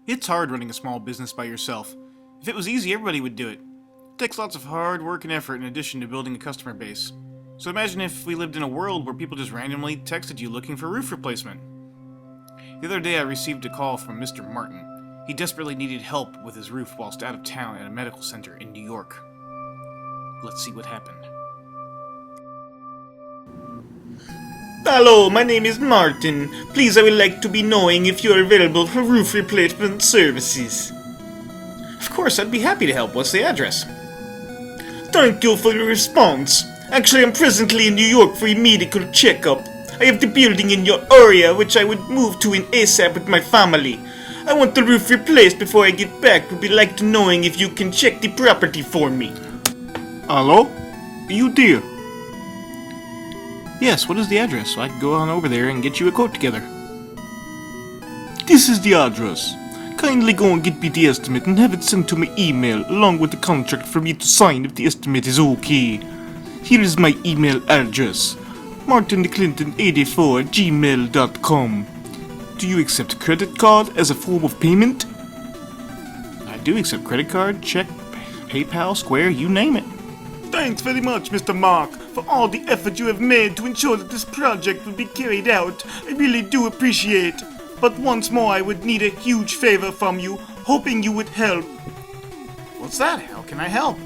It's hard running a small business by yourself. If it was easy, everybody would do it. It takes lots of hard work and effort in addition to building a customer base. So imagine if we lived in a world where people just randomly texted you looking for roof replacement. The other day I received a call from Mr. Martin. He desperately needed help with his roof whilst out of town at a medical center in New York. Let's see what happened. Hello, my name is Martin. Please, I would like to be knowing if you are available for roof replacement services. Of course, I'd be happy to help. What's the address? Thank you for your response. Actually, I'm presently in New York for a medical checkup. I have the building in your area which I would move to in ASAP with my family. I want the roof replaced before I get back. Would be like to knowing if you can check the property for me. Hello? You dear? Yes, what is the address so I can go on over there and get you a quote together? This is the address. Kindly go and get me the estimate and have it sent to my email along with the contract for me to sign if the estimate is okay. Here is my email address. martintheclinton84@gmail.com. Do you accept credit card as a form of payment? I do accept credit card, check, PayPal, Square, you name it. Thanks very much, Mr. Mark, for all the effort you have made to ensure that this project will be carried out. I really do appreciate. But once more, I would need a huge favor from you, hoping you would help. What's that? How can I help?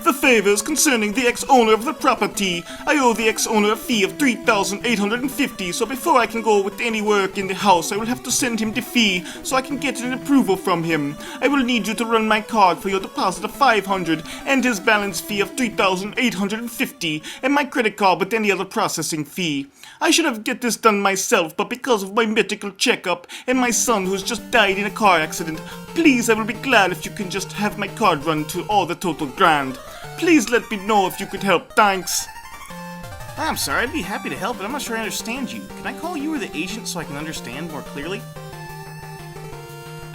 The favors concerning the ex-owner of the property. I owe the ex-owner a fee of $3,850, so before I can go with any work in the house, I will have to send him the fee so I can get an approval from him. I will need you to run my card for your deposit of $500 and his balance fee of $3,850 and my credit card with any other processing fee. I should have get this done myself, but because of my medical checkup and my son who's just died in a car accident, please, I will be glad if you can just have my card run to all the total grand. Please let me know if you could help. Thanks. I'm sorry, I'd be happy to help, but I'm not sure I understand you. Can I call you or the agent so I can understand more clearly?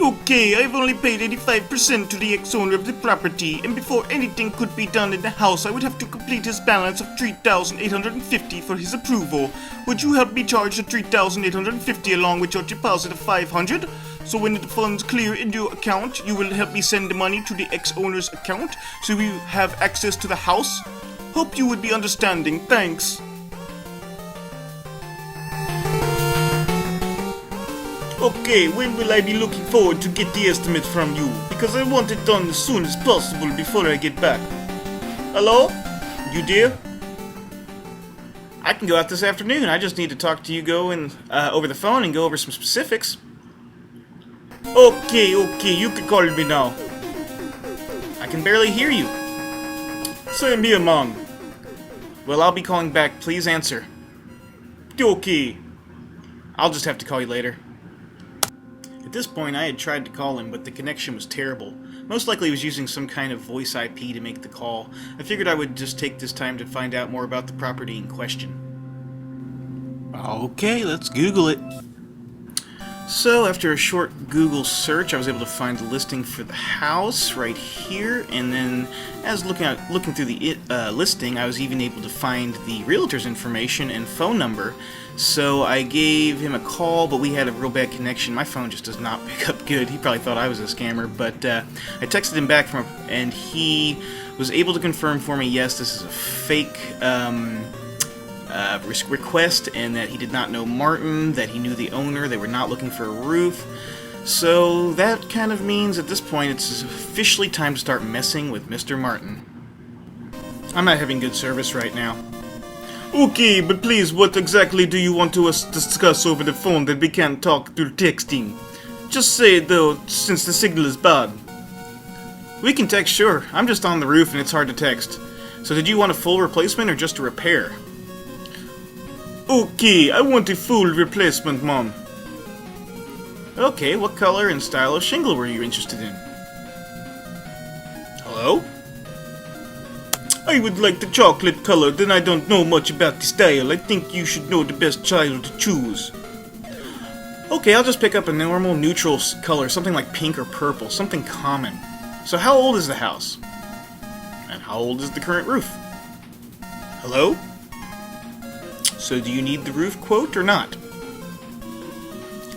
Okay, I've only paid 85% to the ex-owner of the property, and before anything could be done in the house, I would have to complete his balance of $3,850 for his approval. Would you help me charge the $3,850 along with your deposit of $500? So when the funds clear in your account, you will help me send the money to the ex-owner's account so we have access to the house? Hope you would be understanding. Thanks. Okay, when will I be looking forward to get the estimate from you? Because I want it done as soon as possible before I get back. Hello? You there? I can go out this afternoon. I just need to talk to you over the phone and go over some specifics. Okay, you can call me now. I can barely hear you. Same here, man. Well, I'll be calling back. Please answer. Okay. I'll just have to call you later. At this point, I had tried to call him, but the connection was terrible. Most likely he was using some kind of voice IP to make the call. I figured I would just take this time to find out more about the property in question. Okay, let's Google it. So, after a short Google search, I was able to find the listing for the house right here, and then as looking through the listing, I was even able to find the realtor's information and phone number. So I gave him a call, but we had a real bad connection. My phone just does not pick up good. He probably thought I was a scammer, but I texted him back and he was able to confirm for me, yes, this is a fake request, and that he did not know Martin, that he knew the owner, they were not looking for a roof. So that kind of means at this point it's officially time to start messing with Mr. Martin. I'm not having good service right now. Okay, but please, what exactly do you want to discuss over the phone that we can't talk through texting? Just say it though, since the signal is bad. We can text, sure. I'm just on the roof and it's hard to text. So did you want a full replacement or just a repair? Okay, I want a full replacement, Mom. Okay, what color and style of shingle were you interested in? Hello? I would like the chocolate color, then I don't know much about the style. I think you should know the best child to choose. Okay, I'll just pick up a normal neutral color, something like pink or purple, something common. So how old is the house? And how old is the current roof? Hello? So do you need the roof quote or not?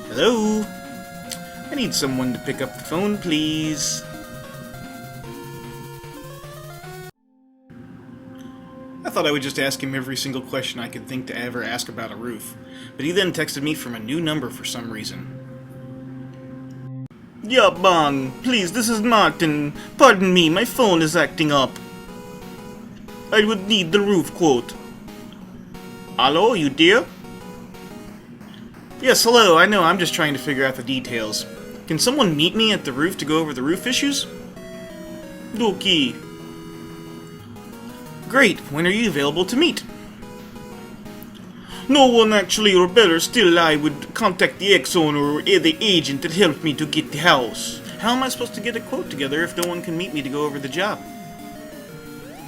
Hello? I need someone to pick up the phone, please. I thought I would just ask him every single question I could think to ever ask about a roof, but he then texted me from a new number for some reason. Yeah, bang. Please, this is Martin. Pardon me, my phone is acting up. I would need the roof quote. Hello, you dear? Yes, hello, I know, I'm just trying to figure out the details. Can someone meet me at the roof to go over the roof issues? Okay. Great, when are you available to meet? No one actually, or better still, I would contact the ex-owner or the agent that helped me to get the house. How am I supposed to get a quote together if no one can meet me to go over the job?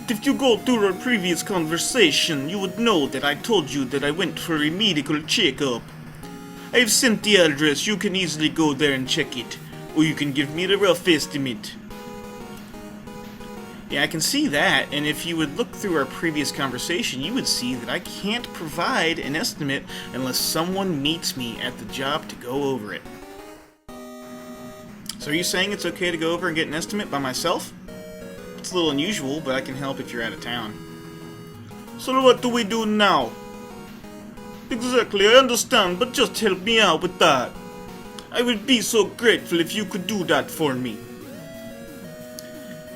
If you go through our previous conversation, you would know that I told you that I went for a medical checkup. I've sent the address, you can easily go there and check it. Or you can give me the rough estimate. Yeah, I can see that, and if you would look through our previous conversation, you would see that I can't provide an estimate unless someone meets me at the job to go over it. So are you saying it's okay to go over and get an estimate by myself? It's a little unusual, but I can help if you're out of town. So what do we do now? Exactly, I understand, but just help me out with that. I would be so grateful if you could do that for me.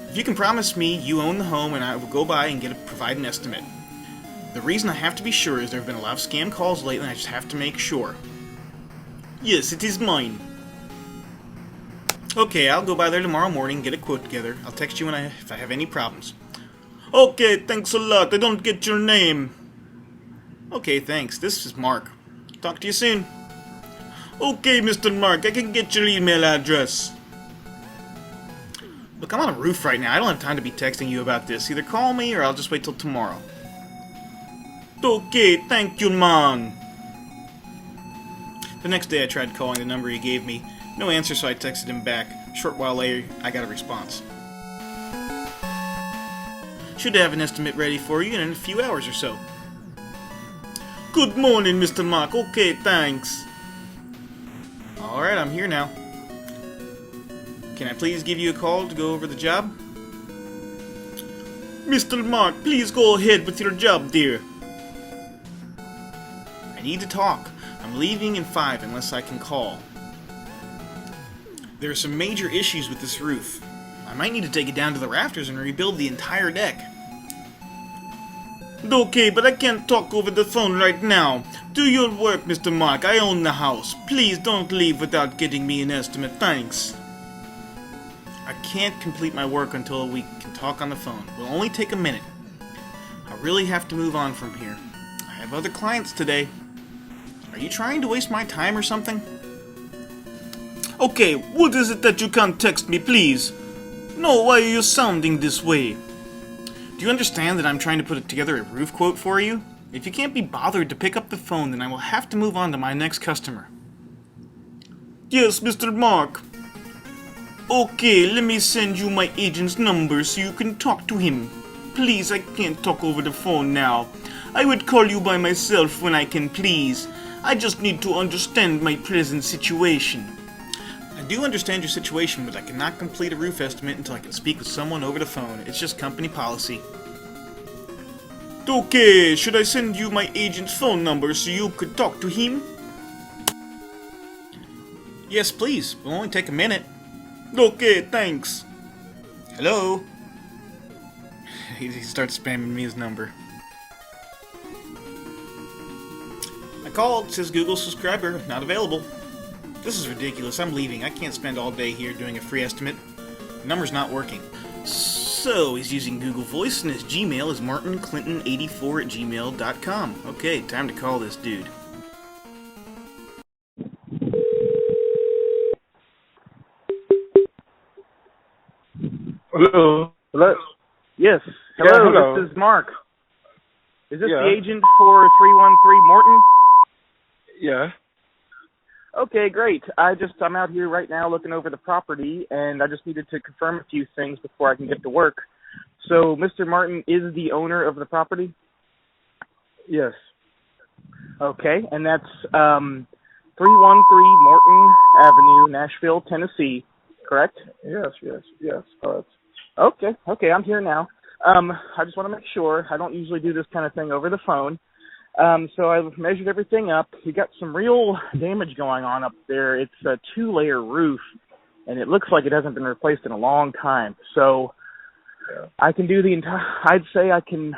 If you can promise me you own the home and I will go by and provide an estimate. The reason I have to be sure is there have been a lot of scam calls lately and I just have to make sure. Yes, it is mine. Okay, I'll go by there tomorrow morning and get a quote together. I'll text you if I have any problems. Okay, thanks a lot. I don't get your name. Okay, thanks. This is Mark. Talk to you soon. Okay, Mr. Mark, I can get your email address. Look, I'm on a roof right now. I don't have time to be texting you about this. Either call me or I'll just wait till tomorrow. Okay, thank you, man. The next day I tried calling the number he gave me. No answer, so I texted him back. A short while later, I got a response. Should have an estimate ready for you in a few hours or so. Good morning, Mr. Mark. Okay, thanks. Alright, I'm here now. Can I please give you a call to go over the job? Mr. Mark, please go ahead with your job, dear. I need to talk. I'm leaving in 5 unless I can call. There are some major issues with this roof. I might need to take it down to the rafters and rebuild the entire deck. Okay, but I can't talk over the phone right now. Do your work, Mr. Mark. I own the house. Please don't leave without getting me an estimate. Thanks. I can't complete my work until we can talk on the phone. It will only take a minute. I really have to move on from here. I have other clients today. Are you trying to waste my time or something? Okay, what is it that you can't text me, please? No, why are you sounding this way? Do you understand that I'm trying to put together a roof quote for you? If you can't be bothered to pick up the phone, then I will have to move on to my next customer. Yes, Mr. Mark. Okay, let me send you my agent's number so you can talk to him. Please, I can't talk over the phone now. I would call you by myself when I can, please. I just need to understand my present situation. I do understand your situation, but I cannot complete a roof estimate until I can speak with someone over the phone. It's just company policy. Okay, should I send you my agent's phone number so you could talk to him? Yes, please. It'll only take a minute. Okay, thanks. Hello? He starts spamming me his number. I called. It says Google subscriber not available. This is ridiculous. I'm leaving. I can't spend all day here doing a free estimate. The number's not working. So, he's using Google Voice and his Gmail is martinclinton84@gmail.com. Okay, time to call this dude. Hello. Hello? Yes. Yeah, Hello, hello. This is Mark. Is this Yeah. the agent for 313 Morton? Yeah. Okay, great. I'm out here right now looking over the property, and I just needed to confirm a few things before I can get to work. So, Mr. Martin is the owner of the property? Yes. Okay, and that's 313 Morton Avenue, Nashville, Tennessee, correct? Yes, correct. Okay, I'm here now. I just want to make sure. I don't usually do this kind of thing over the phone. So I've measured everything up. You got some real damage going on up there. It's a 2-layer roof, and it looks like it hasn't been replaced in a long time. So I can do the entire. I'd say I can,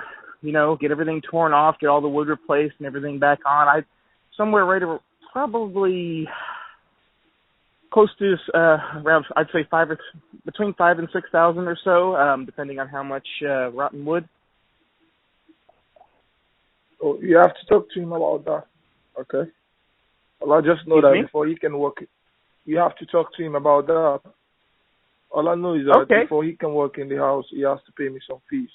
get everything torn off, get all the wood replaced, and everything back on. Somewhere right around, probably close to around, I'd say between 5,000 and 6,000 or so, depending on how much rotten wood. Oh, you have to talk to him about that. Okay. Well, I just know Excuse that me? before he can work, you have to talk to him about that. All I know is that Okay. before he can work in the house, he has to pay me some fees.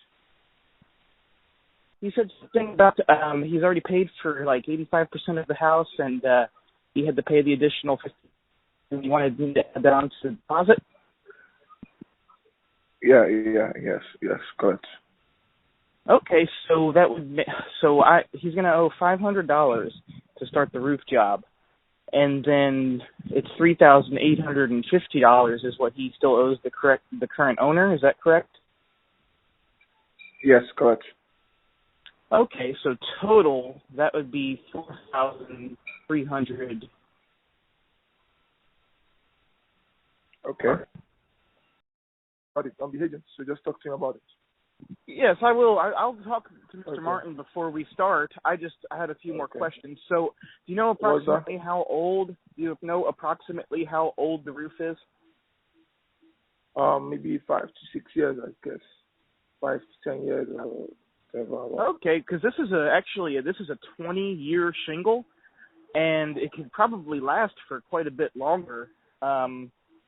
He said something about he's already paid for like 85% of the house, and he had to pay the additional 50. And he wanted me to add that on to the deposit. Yes, correct. Okay, so he's gonna owe $500 to start the roof job, and then it's $3,850 is what he still owes the current owner. Is that correct? Yes, correct. Okay, so total that would be $4,300. Okay. But I'm the agent, so just talk to him about it. Yes, I will. I'll talk to Mr. Okay. Martin before we start. I had a few more questions. So, do you know approximately how old? Do you know approximately how old the roof is? Maybe 5 to 6 years, I guess. 5 to 10 years. Okay, because this is a 20-year shingle, and it could probably last for quite a bit longer.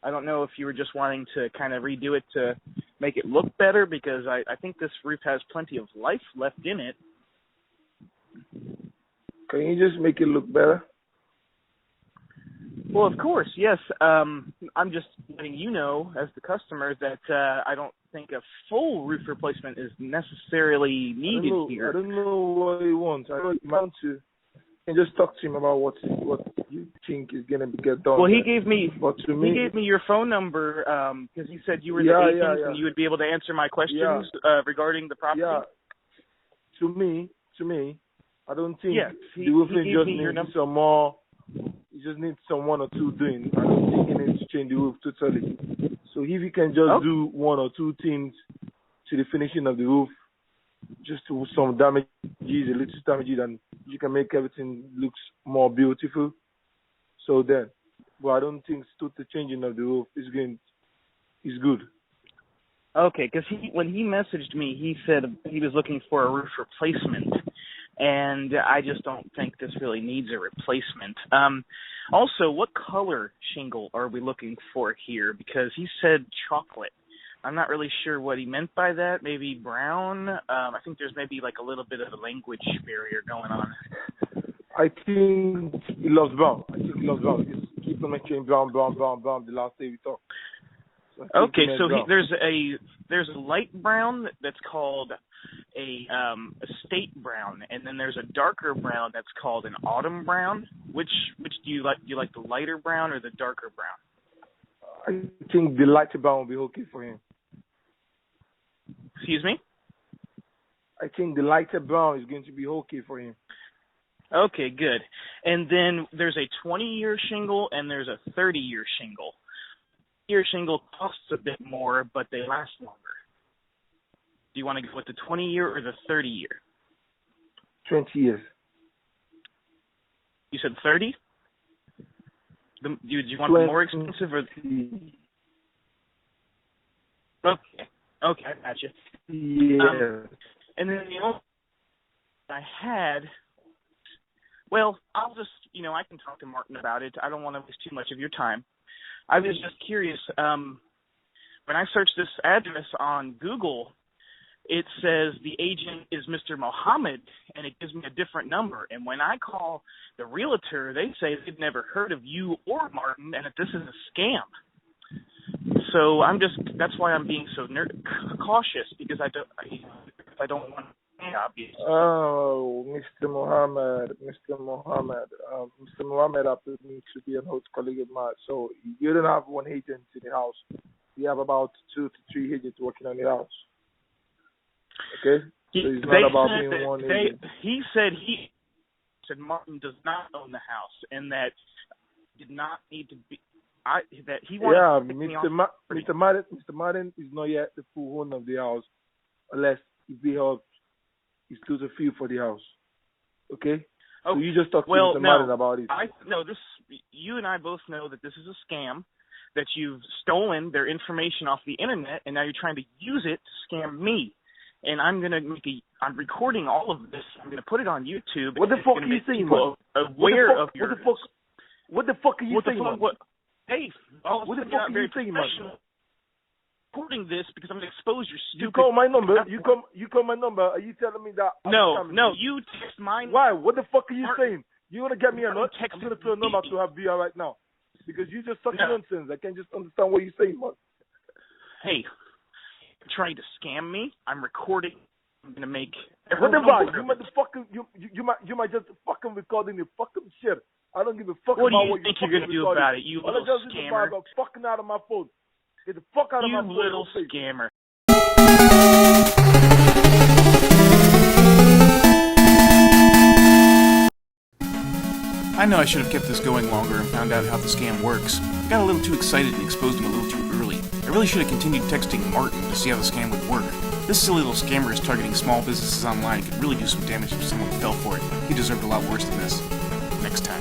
I don't know if you were just wanting to kind of redo it to make it look better, because I think this roof has plenty of life left in it. Can you just make it look better? Well, of course, yes. I'm just letting you know, as the customer, that I don't think a full roof replacement is necessarily needed here. I don't know what he wants. I don't want to. And just talk to him about what you think is gonna get done. Well, he gave me your phone number because he said you were the agent and you would be able to answer my questions regarding the property. Yeah. To me, I don't think the roofing just needs some more. You just need some 1 or 2 doing. I don't think he needs to change the roof totally. So if he can just do 1 or 2 things to the finishing of the roof, just to some damages, a little damages, and you can make everything looks more beautiful. So then, but I don't think total changing of the roof is good. Okay, because when he messaged me, he said he was looking for a roof replacement, and I just don't think this really needs a replacement. Also, what color shingle are we looking for here? Because he said chocolate. I'm not really sure what he meant by that. Maybe brown? I think there's maybe like a little bit of a language barrier going on. I think he loves brown. He keeps on mentioning brown the last day we talked. So okay, so there's a light brown that's called a state brown, and then there's a darker brown that's called an autumn brown. Which do you like? Do you like the lighter brown or the darker brown? I think the lighter brown will be okay for him. Excuse me? I think the lighter brown is going to be okay for him. Okay, good. And then there's a 20-year shingle and there's a 30-year shingle. Year shingle costs a bit more, but they last longer. Do you want to go with the 20-year or the 30-year? 20 years. You said 30? Do you want the more expensive or? Okay, I got you. Yeah. And then the only I had, well, I'll just, I can talk to Martin about it. I don't want to waste too much of your time. I was just curious. When I searched this address on Google, it says the agent is Mr. Mohammed, and it gives me a different number. And when I call the realtor, they say they've never heard of you or Martin, and that this is a scam. So that's why I'm being so cautious, because I don't want obviously. Oh, Mr. Mohammed, Mr. Mohammed. Mr. Mohammed happens to be an old colleague of mine. So you don't have one agent in the house. You have about 2 to 3 agents working on the house. Okay? So it's not about being one agent. He said Martin does not own the house and that did not need to be. That he wanted to pick me off. Mr. Martin is not yet the full owner of the house, unless if we have is to the fee for the house. Okay? So you just talk to Mr. Martin about it. You and I both know that this is a scam, that you've stolen their information off the internet, and now you're trying to use it to scam me. And I'm recording all of this. I'm gonna put it on YouTube. What the fuck are you saying, man? Aware of your. What the fuck are you saying, man? Hey, what the fuck are you saying, man? Recording this because I'm gonna expose your stupid. You call my number. You call my number. Are you telling me that? No. You text mine. Why? What the fuck are you saying? You wanna get me a note? I'm gonna throw a number to have VR right now because you just talking nonsense. I can't just understand what you're saying, man. Hey, you're trying to scam me. I'm recording. I'm gonna make. Whatever. You might just fucking recording the fucking shit. I don't give a fuck about what you think you're gonna do about it, you little scammer. Fucking out of my phone. Get the fuck out of my phone. You little scammer. I know I should have kept this going longer and found out how the scam works. I got a little too excited and exposed him a little too early. I really should have continued texting Martin to see how the scam would work. This silly little scammer is targeting small businesses online. It could really do some damage if someone fell for it. He deserved a lot worse than this. Next time.